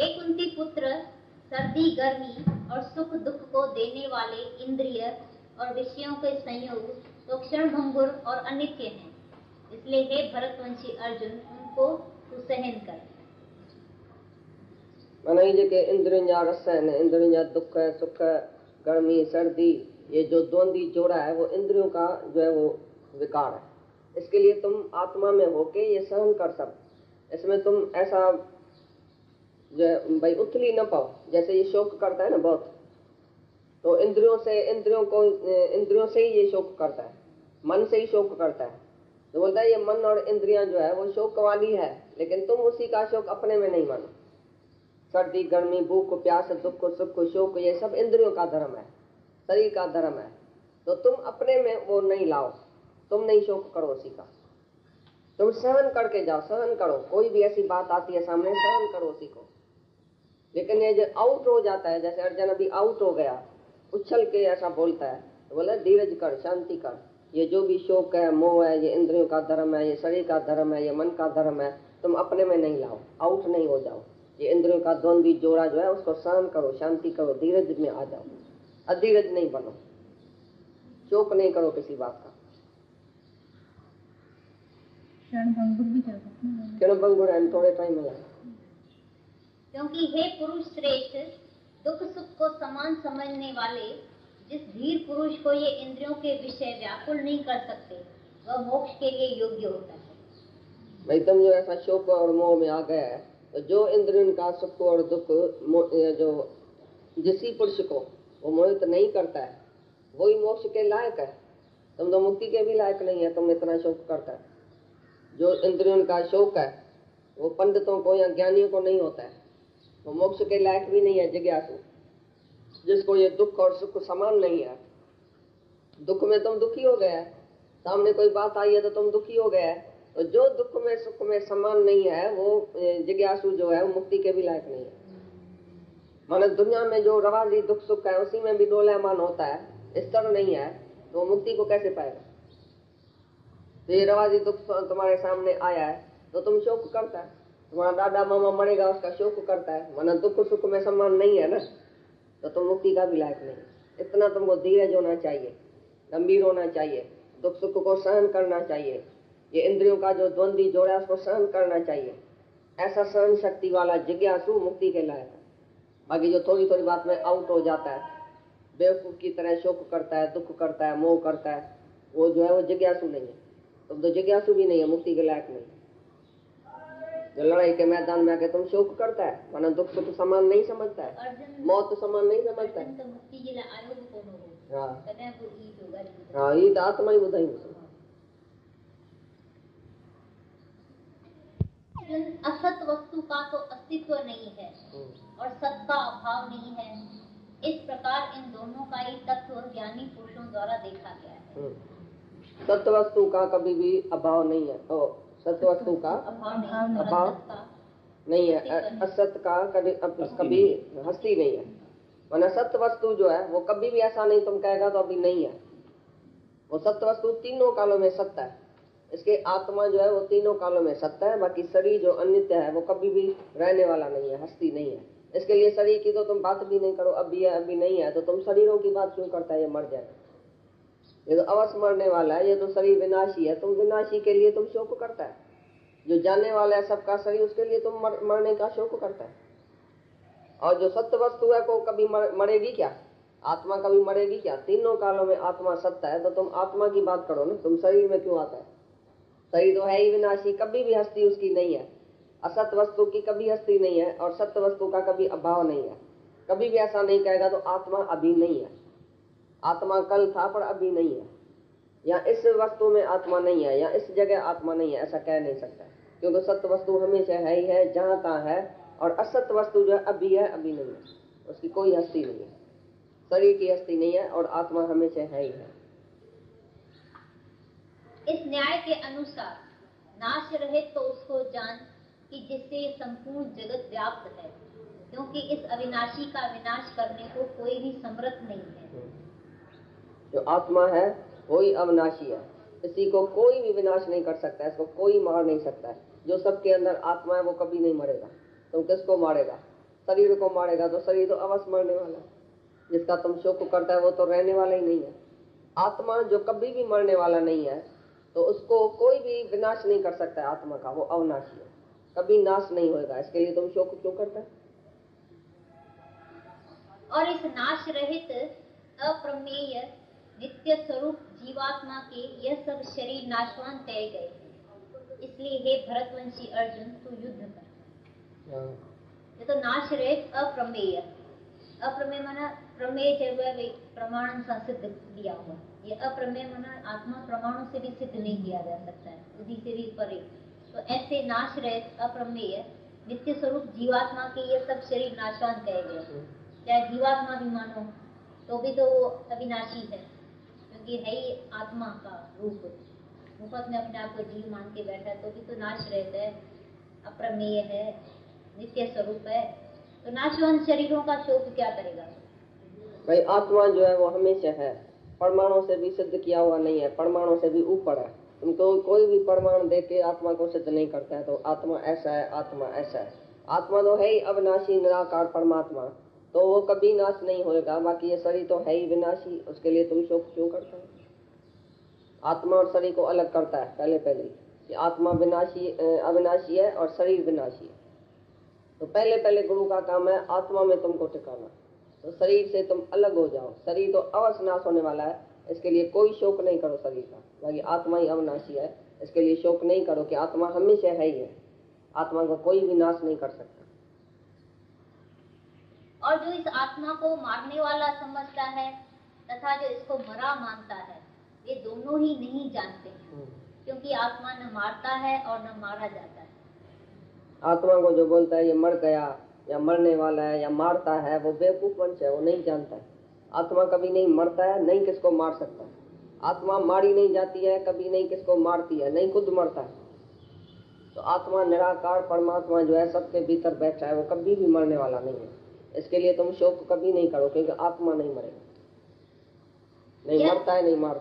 हे कुंती पुत्र, सर्दी गर्मी और सुख दुख को देने वाले इंद्रिय और विषयों के संयोग तो क्षणभंगुर और अनित्य हैं, इसलिए हे भरतवंशी अर्जुन, उनको तू सहन कर। माने जेके इंद्रियां रस है, इंद्रियां दुख है, सुख है, गर्मी सर्दी, ये जो द्वंद्वी जोड़ा है वो इंद्रियों का जो है वो विकार है। इसके लिए तुम आत्मा में होके ये सहन कर सब। इसमें तुम ऐसा जो भाई उथली न पाओ, जैसे ये शोक करता है ना बहुत, तो इंद्रियों से ही ये शोक करता है, मन से ही शोक करता है। तो बोलता है ये मन और इंद्रियां जो है वो शोक वाली है, लेकिन तुम उसी का शोक अपने में नहीं मानो। सर्दी गर्मी भूख प्यास दुख सुख शोक ये सब इंद्रियों का धर्म है, शरीर का धर्म है। तो तुम अपने में वो नहीं लाओ, तुम नहीं शोक करो उसी का, तुम सहन करके जाओ, सहन करो। कोई भी ऐसी बात आती है सामने, सहन करो उसी को। लेकिन ये जो आउट हो जाता है, जैसे अर्जुन अभी आउट हो गया, उछल के ऐसा बोलता है, तो बोला धीरज कर, शांति कर। ये जो भी शोक है, मोह है, ये इंद्रियों का धर्म है, ये शरीर का धर्म है, ये मन का धर्म है, तुम अपने में नहीं लाओ, आउट नहीं हो जाओ। ये इंद्रियों का द्वंद्वी जोड़ा जो है उसको सहन करो, शांति करो, धीरज में आ जाओ, अधीरज नहीं बनो, शोक नहीं करो किसी बात का। क्षणभंगुर है, थोड़े टाइम में। क्योंकि हे पुरुष श्रेष्ठ, दुख सुख को समान समझने वाले जिस धीर पुरुष को ये इंद्रियों के विषय व्याकुल नहीं कर सकते, वह मोक्ष के लिए योग्य होता है। भाई तुम जो ऐसा शोक और मोह में आ गया है, तो जो इंद्रियों का सुख और दुख जो जिसी पुरुष को वो मोहित नहीं करता है, वही मोक्ष के लायक है। तुम तो मुक्ति के भी लायक नहीं है, तुम इतना शोक करता है। जो इंद्रियों का शोक है वो पंडितों को या ज्ञानियों को नहीं होता है, वो मोक्ष के लायक भी नहीं है। जिज्ञासु जिसको ये दुख और सुख समान नहीं है, दुख में तुम दुखी हो गया है, सामने कोई बात आई है तो तुम दुखी हो गया है, तो जो दुख में सुख में समान नहीं है वो जिज्ञासु जो है वो मुक्ति के भी लायक नहीं है। माने दुनिया में जो रवाजी दुख सुख है उसी में भी डोलायमान होता है, इस तरह नहीं है, तो मुक्ति को कैसे पाएगा। तो ये रवाजी दुख तुम्हारे सामने आया है तो तुम शोक करता है, तुम्हारा दादा मामा मरेगा उसका शोक करता है, माना दुख सुख में समान नहीं है ना, तो तुम मुक्ति का भी लायक नहीं। इतना तुमको धीरज होना चाहिए, गंभीर होना चाहिए, दुख सुख को सहन करना चाहिए, ये इंद्रियों का जो द्वंद्वी जोड़ा है उसको सहन करना चाहिए। ऐसा सहन शक्ति वाला जिज्ञासु मुक्ति के लायक है। बाकी जो थोड़ी थोड़ी बात में आउट हो जाता है, बेवकूफ की तरह शोक करता है, दुख करता है, मोह करता है, वो जो है वो जिज्ञासु नहीं है। तुम तो जिज्ञासु भी नहीं है, मुक्ति के लायक नहीं। जो लड़ाई के मैदान में आके तुम शोक करता है, माना दुख सुख समान नहीं समझता है, मौत समान नहीं समझता है। हाँ ये तो आत्मा ही बुधाई। असत वस्तु का तो अस्तित्व नहीं है और सत का अभाव नहीं है, इस प्रकार इन दोनों का ही तत्व ज्ञानी पुरुषों द्वारा देखा गया है। सत्य वस्तु का कभी भी अभाव नहीं है, सत्य वस्तु का अभाव नहीं है, असत का कभी हस्ती नहीं है। माना सत्य वस्तु जो है वो कभी भी ऐसा नहीं तुम कहेगा तो अभी नहीं है, वो सत्य वस्तु तीनों कालों में सत्य है। इसके आत्मा जो है वो तीनों कालों में सत्य है। बाकी शरीर जो अनित्य है वो कभी भी रहने वाला नहीं है, हस्ती नहीं है। इसके लिए शरीर की तो तुम बात भी नहीं करो, अभी है अभी नहीं है, तो तुम शरीरों की बात क्यों करता है, ये मर जाए, ये तो अवश्य मरने वाला है, ये तो शरीर विनाशी है, तुम विनाशी के लिए तुम शोक करता है। जो जाने वाला है सबका शरीर, उसके लिए तुम मरने का शोक करता है। और जो सत्य वस्तु है को कभी मरेगी क्या, आत्मा कभी मरेगी क्या? तीनों कालों में आत्मा सत्य है, तो तुम आत्मा की बात करो ना, तुम शरीर में क्यों आता है? शरीर तो है ही विनाशी, कभी भी हस्ती उसकी नहीं है। असत वस्तु की कभी हस्ती नहीं है और सत्य वस्तु का कभी अभाव नहीं है। कभी भी ऐसा नहीं कहेगा तो आत्मा अभी नहीं है। आत्मा कल था पर अभी नहीं है, या इस वस्तु में आत्मा नहीं है, या इस जगह आत्मा नहीं है, ऐसा कह नहीं सकता, क्योंकि सत्य वस्तु हमेशा है ही है, जहाँ तहाँ है। और असत्य वस्तु जो है अभी अभी नहीं है, उसकी कोई हस्ती नहीं है, शरीर की हस्ती नहीं है, और आत्मा हमेशा है ही है। इस न्याय के अनुसार नाश रहे तो उसको जान कि जिससे संपूर्ण जगत व्याप्त है, क्योंकि इस अविनाशी का विनाश करने को कोई भी समर्थ नहीं है। जो आत्मा है वही अविनाशी है, इसी को कोई भी विनाश नहीं कर सकता, इसको कोई मार नहीं सकता है। जो सबके अंदर आत्मा है वो कभी नहीं मरेगा, तुम किसको मारेगा? शरीर को मारेगा तो शरीर तो अवश्य मरने वाला है। जिसका तुम शोक करता है वो तो रहने वाला ही नहीं है। आत्मा जो कभी भी मरने वाला नहीं है, तो उसको कोई भी विनाश नहीं कर सकता है। आत्मा का वो अविनाशी है, कभी नाश नहीं होगा। इसके लिए तुम शोक क्यों करते हैं? और इस नाश रहित अप्रमेय नित्य स्वरूप जीवात्मा के यह सब शरीर नाशवान कहे गए हैं। इसलिए हे भरतवंशी अर्जुन, तू युद्ध कर। ये तो नाश रहित अप्रमेय, अप्रमेय माना प्रमेय है वह प्रमाण से सिद्ध किया हुआ। ये अप्रमेय माना आत्मा प्रमाणों से भी सिद्ध नहीं किया जा सकता है, बुद्धि से भी परे। तो ऐसे नाश रहित अप्रमेय नित्य स्वरूप जीवात्मा के ये सब शरीर नाशवान कहे गए। चाहे जीवात्मा भी मानो तो भी तो वो अविनाशी है, क्योंकि है ही आत्मा का रूप। मुफ्त में अपने आप को जीव मान के बैठा है तो भी तो नाश रहित है, अप्रमेय है, नित्य स्वरूप है। तो नाशवान शरीरों का शोक क्या करेगा? भाई आत्मा जो है वो हमेशा है, परमाणु से भी सिद्ध किया हुआ नहीं है, परमाणु से भी ऊपर है। तुमको कोई भी परमाणु देख के आत्मा को सिद्ध नहीं करता है। तो आत्मा ऐसा है, आत्मा ऐसा है। आत्मा तो है ही अविनाशी निराकार परमात्मा, तो वो कभी नाश नहीं होएगा। बाकी ये शरीर तो है ही विनाशी, उसके लिए तुम शोक क्यों करते हो? आत्मा और शरीर को अलग करता है पहले कि आत्मा विनाशी अविनाशी है और शरीर विनाशी है। तो पहले गुरु का काम है आत्मा में तुमको टिकाना। तो शरीर से तुम अलग हो जाओ। शरीर तो अवश्य नाश होने वाला है, इसके लिए कोई शोक नहीं करो शरीर का। बाकी आत्मा ही अविनाशी है, इसके लिए शोक नहीं करो कि आत्मा हमेशा है ही है। आत्मा को कोई भी नाश नहीं कर सकता। और जो इस आत्मा को मारने वाला समझता है तथा जो इसको मरा मानता है, ये दोनों ही नहीं जानते हैं, क्योंकि आत्मा न मारता है और न मारा जाता है। आत्मा को जो बोलता है ये मर गया या मरने वाला है या मारता है, वो बेवकूफ वंश है, वो नहीं जानता है। आत्मा कभी नहीं मरता है, नहीं किसको मार सकता है। आत्मा मारी नहीं जाती है, कभी नहीं किसको मारती है, नहीं खुद मरता है। तो आत्मा निराकार परमात्मा जो है सबके भीतर बैठा है, वो कभी भी मरने वाला नहीं है। इसके लिए तुम शोक कभी नहीं करो, क्योंकि आत्मा नहीं मरेगा, नहीं मरता है, नहीं मारता।